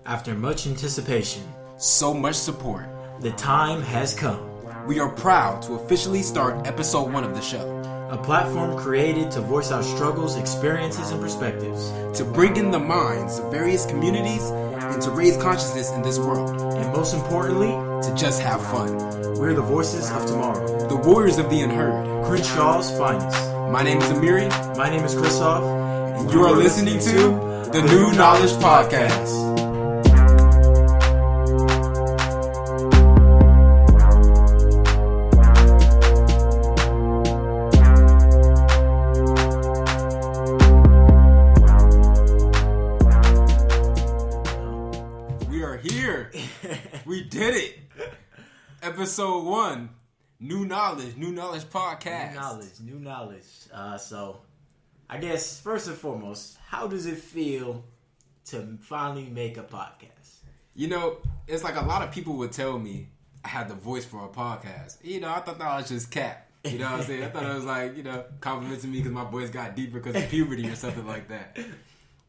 After much anticipation, so much support, the time has come. We are proud to officially start episode 1 of the show. A platform created to voice our struggles, experiences, and perspectives. To bring in the minds of various communities and to raise consciousness in this world. And most importantly, to just have fun. We're the voices of tomorrow. The warriors of the unheard. Crenshaw's finest. My name is Amiri. My name is Christoph. And you are listening to the New Knowledge Podcast. We did it! Episode 1, New Knowledge Podcast. New knowledge. So, I guess, first and foremost, how does it feel to finally make a podcast? You know, it's like a lot of people would tell me I had the voice for a podcast. You know, I thought that was just cap. You know what I'm saying? I thought it was like, you know, complimenting me because my voice got deeper because of puberty or something like that.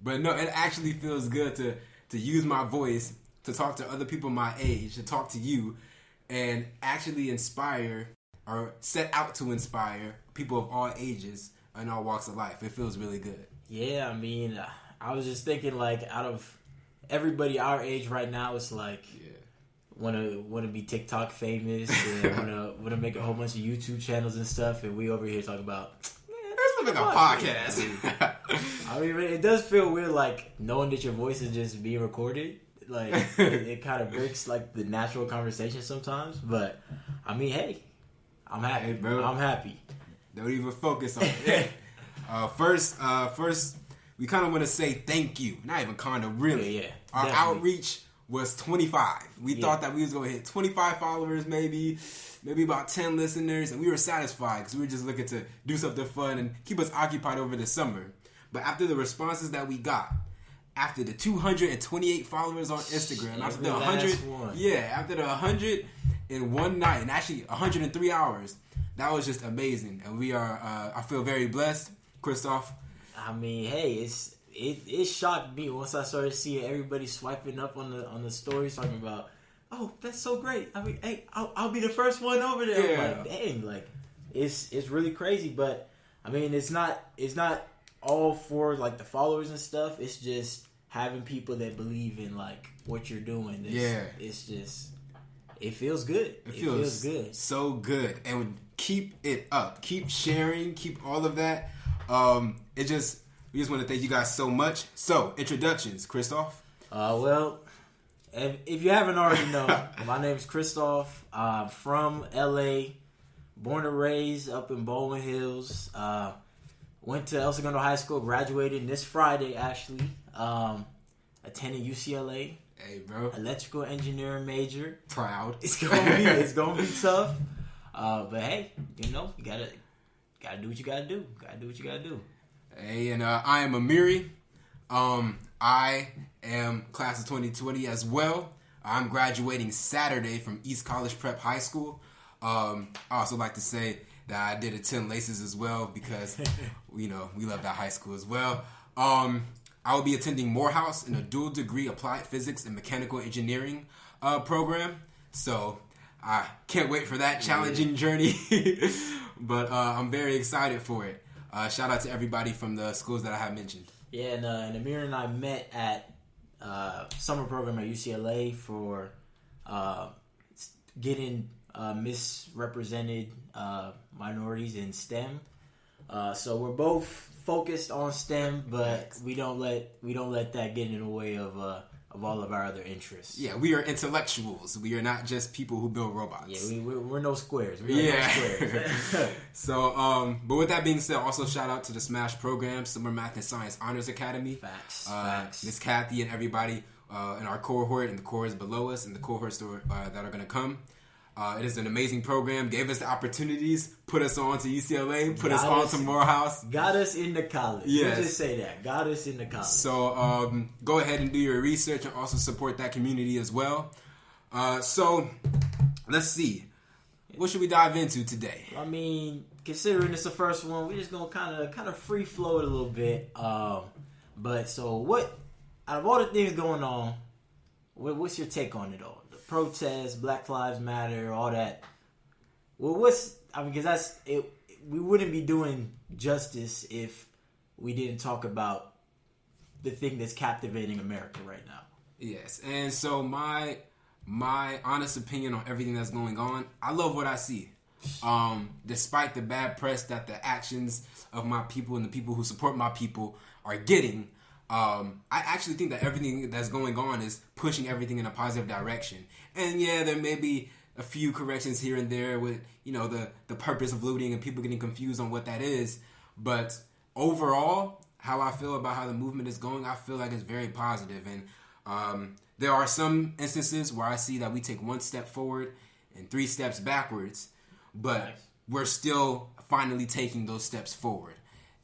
But no, it actually feels good to use my voice to talk to other people my age, to talk to you, and actually inspire or set out to inspire people of all ages and all walks of life. It feels really good. Yeah, I mean, I was just thinking, like, out of everybody our age right now, it's like, want to be TikTok famous, and want to make a whole bunch of YouTube channels and stuff, and we over here talking about, let's make a podcast. I mean, it does feel weird, like, knowing that your voice is just being recorded. Like, it kind of breaks, like, the natural conversation sometimes. But, I mean, hey, I'm happy. Hey, bro. I'm happy. Don't even focus on it. First, we kind of want to say thank you. Not even kind of, really. Yeah, Our definitely. outreach was 25. We thought that we was going to hit 25 followers, maybe about 10 listeners. And we were satisfied because we were just looking to do something fun and keep us occupied over the summer. But after the responses that we got, after the 228 followers on Instagram, after the 100, after the 100 in one night, and actually 103 hours, that was just amazing. And we are, I feel very blessed, Christoph. I mean, hey, it shocked me once I started seeing everybody swiping up on the stories talking about, oh, that's so great. I mean, hey, I'll be the first one over there. Yeah. I'm like, dang, like it's really crazy. But I mean, it's not all for like the followers and stuff. It's just having people that believe in like what you're doing. It's just, it feels good. It feels good. So good. And keep it up. Keep sharing. Keep all of that. We just want to thank you guys so much. So, introductions, Christoph. Well, if you haven't already known, my name is Christoph. I'm from LA, born and raised up in Baldwin Hills. Went to El Segundo High School, graduated this Friday, actually. Attended UCLA. Hey, bro. Electrical engineering major. Proud. It's gonna be tough. But hey, you know, you gotta do what you gotta do. Gotta do what you gotta do. Hey, and I am Amiri. I am class of 2020 as well. I'm graduating Saturday from East College Prep High School. I also like to say that I did attend Laces as well because, you know, we love that high school as well. I will be attending Morehouse in a dual degree applied physics and mechanical engineering program. So I can't wait for that challenging journey. But I'm very excited for it. Shout out to everybody from the schools that I have mentioned. Yeah, and Amir and I met at summer program at UCLA for getting misrepresented minorities in STEM. So we're both focused on STEM, but we don't let that get in the way of all of our other interests. Yeah, we are intellectuals. We are not just people who build robots. Yeah, we're no squares. No squares. So, but with that being said, also shout out to the SMASH program, Summer Math and Science Honors Academy. Facts. Miss Kathy and everybody in our cohort and the cohorts below us and the cohorts that are going to come. It is an amazing program. Gave us the opportunities. Put us on to UCLA. Put us on to Morehouse. Got us into college. Yes. Let's just say that. Got us into college. So go ahead and do your research and also support that community as well. So let's see. What should we dive into today? I mean, considering it's the first one, we're just gonna kind of free flow it a little bit. But so what? Out of all the things going on, what's your take on it all? The protests, Black Lives Matter, all that. Well, because that's it. We wouldn't be doing justice if we didn't talk about the thing that's captivating America right now. Yes, and so my honest opinion on everything that's going on, I love what I see. Despite the bad press that the actions of my people and the people who support my people are getting, I actually think that everything that's going on is pushing everything in a positive direction. And yeah, there may be a few corrections here and there with, the purpose of looting and people getting confused on what that is. But overall, how I feel about how the movement is going, I feel like it's very positive. And there are some instances where I see that we take one step forward and 3 steps backwards, but we're still finally taking those steps forward.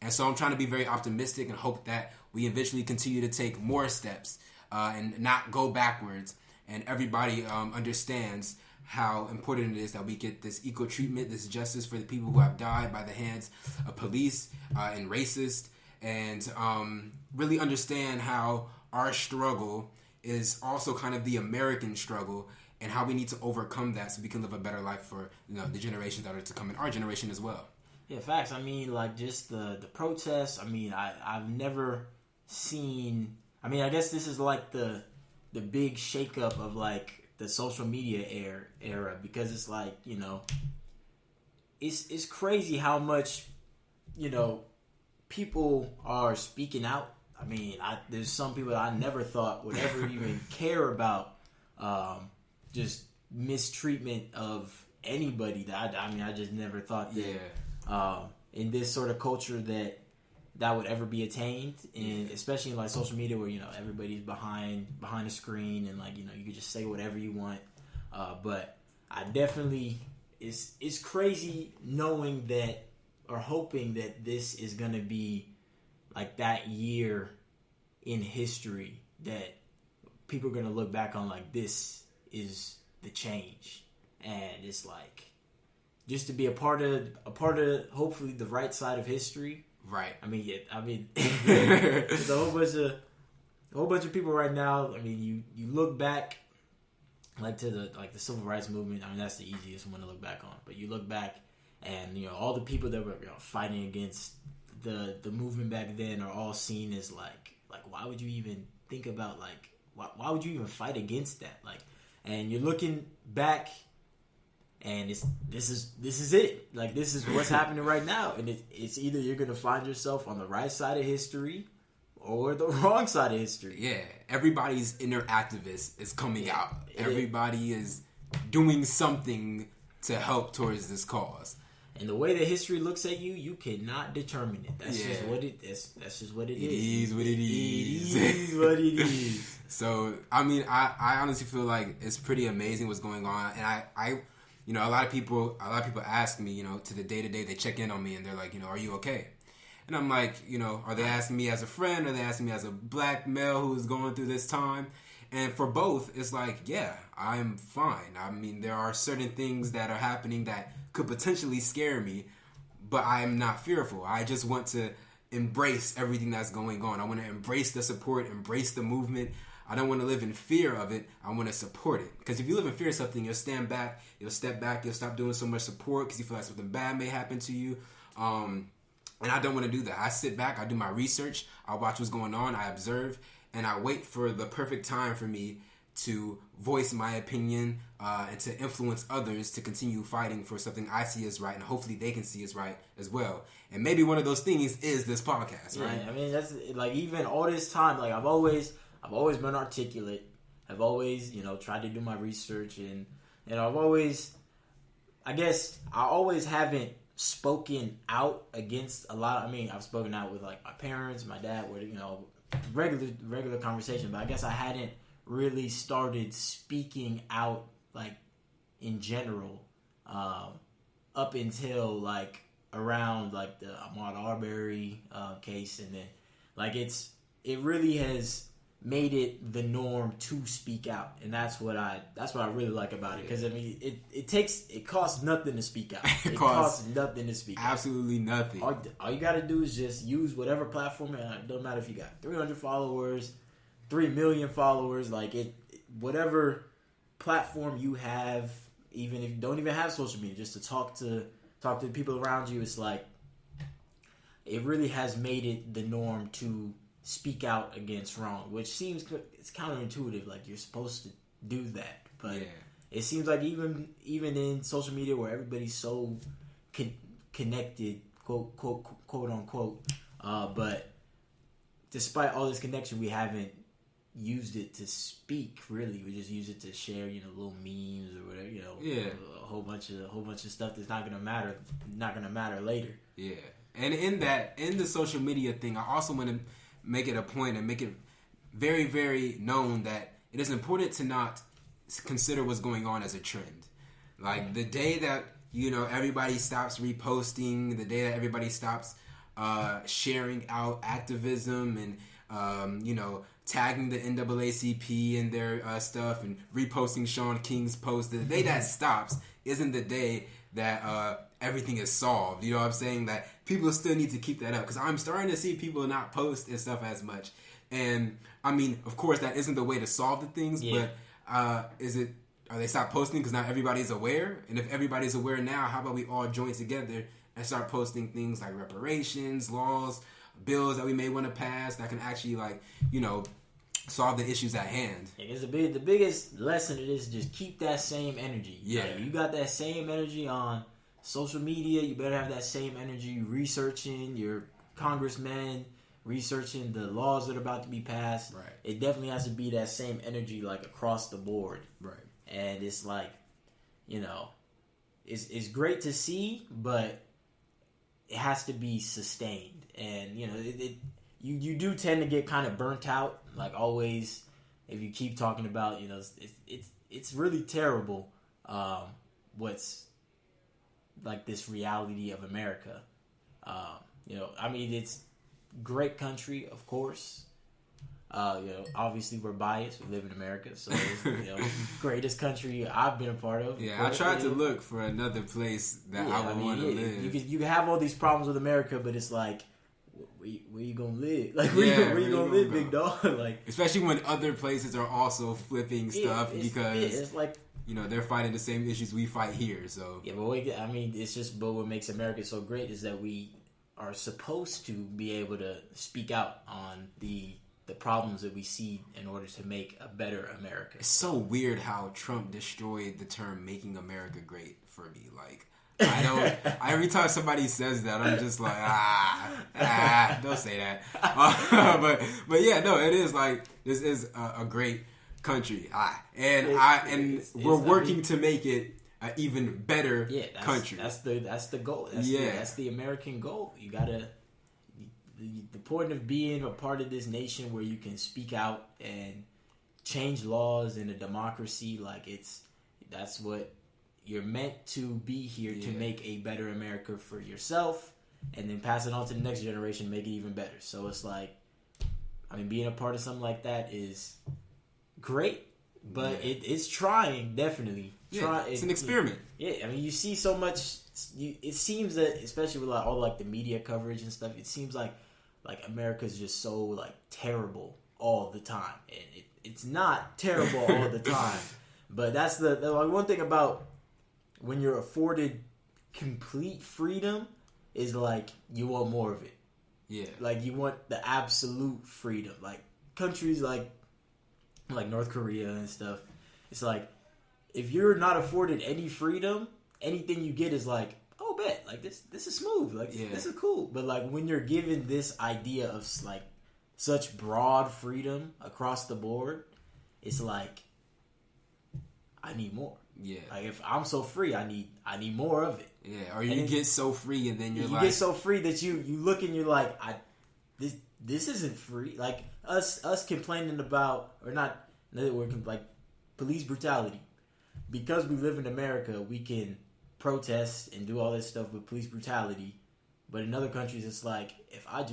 And so I'm trying to be very optimistic and hope that we eventually continue to take more steps and not go backwards. And everybody understands how important it is that we get this equal treatment, this justice for the people who have died by the hands of police and racists, and really understand how our struggle is also kind of the American struggle and how we need to overcome that so we can live a better life for the generations that are to come in our generation as well. Yeah, facts. I mean, like, just the protests. I mean, I've never seen. I mean, I guess this is like the big shakeup of like the social media era, because it's like, it's crazy how much people are speaking out. I mean, there's some people that I never thought would ever even care about just mistreatment of anybody. I just never thought that in this sort of culture that would ever be attained, and especially in like social media where everybody's behind a screen and like you can just say whatever you want. But I definitely it's crazy knowing that, or hoping that this is gonna be like that year in history that people are gonna look back on like this is the change, and it's like just to be a part of hopefully the right side of history. Right. I mean, there's a whole bunch of people right now. I mean, you look back like to the civil rights movement. I mean, that's the easiest one to look back on. But you look back, and all the people that were fighting against the movement back then are all seen as like why would you even think about like why would you even fight against that? Like, and you're looking back. And this is it. Like, this is what's happening right now. And it's either you're going to find yourself on the right side of history or the wrong side of history. Yeah. Everybody's inner activist is coming out. Everybody is doing something to help towards this cause. And the way that history looks at you, you cannot determine it. That's just what it is. That's just what it is. It is what it is. It is what it is. So, I mean, I honestly feel like it's pretty amazing what's going on. And I a lot of people ask me, to the day-to-day, they check in on me and they're like, are you okay? And I'm like, are they asking me as a friend? Or are they asking me as a black male who's going through this time? And for both, it's like, yeah, I'm fine. I mean, there are certain things that are happening that could potentially scare me, but I'm not fearful. I just want to embrace everything that's going on. I want to embrace the support, embrace the movement. I don't want to live in fear of it. I want to support it. Because if you live in fear of something, you'll stand back, you'll step back, you'll stop doing so much support because you feel like something bad may happen to you. And I don't want to do that. I sit back, I do my research, I watch what's going on, I observe, and I wait for the perfect time for me to voice my opinion and to influence others to continue fighting for something I see as right, and hopefully they can see as right as well. And maybe one of those things is this podcast, right? Yeah, I mean, that's like, even all this time, like I've always been articulate. I've always, tried to do my research, and I've always haven't spoken out against a lot. I mean, I've spoken out with like my parents, my dad, with regular conversation, but I guess I hadn't really started speaking out like in general up until like around like the Ahmaud Arbery case, and then like it really has made it the norm to speak out, and that's what I really like about it, because I mean it costs nothing to speak out. It costs nothing to speak out. Absolutely nothing. All you got to do is just use whatever platform. It doesn't matter if you got 300 followers, 3 million followers. Like whatever platform you have, even if you don't even have social media, just to talk to the people around you, it's like it really has made it the norm to speak out against wrong, which seems it's counterintuitive. Like you're supposed to do that, but it seems like even in social media where everybody's so connected, quote unquote, but despite all this connection, we haven't used it to speak. Really, we just use it to share, little memes or whatever. A whole bunch of stuff that's not gonna matter later. Yeah, and in the social media thing, I also want to make it a point and make it very, very known that it is important to not consider what's going on as a trend. Like the day that everybody stops reposting, the day that everybody stops sharing out activism and tagging the NAACP in their stuff and reposting Sean King's post, the day that stops isn't the day that everything is solved. You know what I'm saying? That people still need to keep that up, because I'm starting to see people not post and stuff as much. And I mean, of course, that isn't the way to solve the things, but are they stop posting because not everybody's aware? And if everybody's aware now, how about we all join together and start posting things like reparations, laws, bills that we may want to pass that can actually solve the issues at hand. I guess the biggest lesson of this is just keep that same energy. Yeah. Like, you got that same energy on social media, you better have that same energy researching your congressmen, researching the laws that are about to be passed. Right. It definitely has to be that same energy, like, across the board. Right. And it's like, it's great to see, but it has to be sustained. And, you do tend to get kind of burnt out, like always, if you keep talking about, it's really terrible what's like this reality of America. I mean, it's great country, of course. Obviously we're biased. We live in America, so it's greatest country I've been a part of. Yeah, I tried to look for another place that I would want to live. You can have all these problems with America, but it's like, where you gonna live? Like, where you gonna live, big dog? Like, especially when other places are also flipping stuff because it's like, they're fighting the same issues we fight here. So but what makes America so great is that we are supposed to be able to speak out on the problems that we see in order to make a better America. It's so weird how Trump destroyed the term "making America great" for me. Like, every time somebody says that, I'm just like, don't say that. But yeah, no, it is like, this is a great country. We're working to make it an even better country. That's the goal. That's the American goal. You gotta, the point of being a part of this nation where you can speak out and change laws in a democracy, like that's what you're meant to be here to make a better America for yourself, and then pass it on to the next generation, make it even better. So it's like, being a part of something like that is great, but it's trying, definitely. It's an experiment. You see so much. It seems that, especially with all the media coverage and stuff, it seems like America's just so terrible all the time, and it's not terrible all the time. But that's the one thing about when you're afforded complete freedom is you want more of it. Yeah. You want the absolute freedom. Like countries like North Korea and stuff. It's like, if you're not afforded any freedom, anything you get is oh, bet, this is smooth. This is cool. But when you're given this idea of such broad freedom across the board, it's like, I need more. Yeah. If I'm so free, I need more of it. Yeah. Or you get so free, and then you get so free that you look and you're like, this isn't free. Like us complaining about, or not, police brutality. Because we live in America, we can protest and do all this stuff with police brutality. But in other countries, it's like, if I'm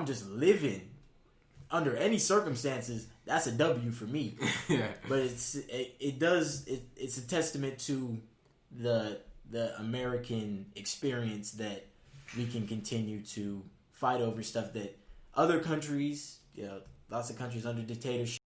just living under any circumstances, that's a W for me. Yeah. But it's a testament to the American experience that we can continue to fight over stuff that other countries, lots of countries under dictatorship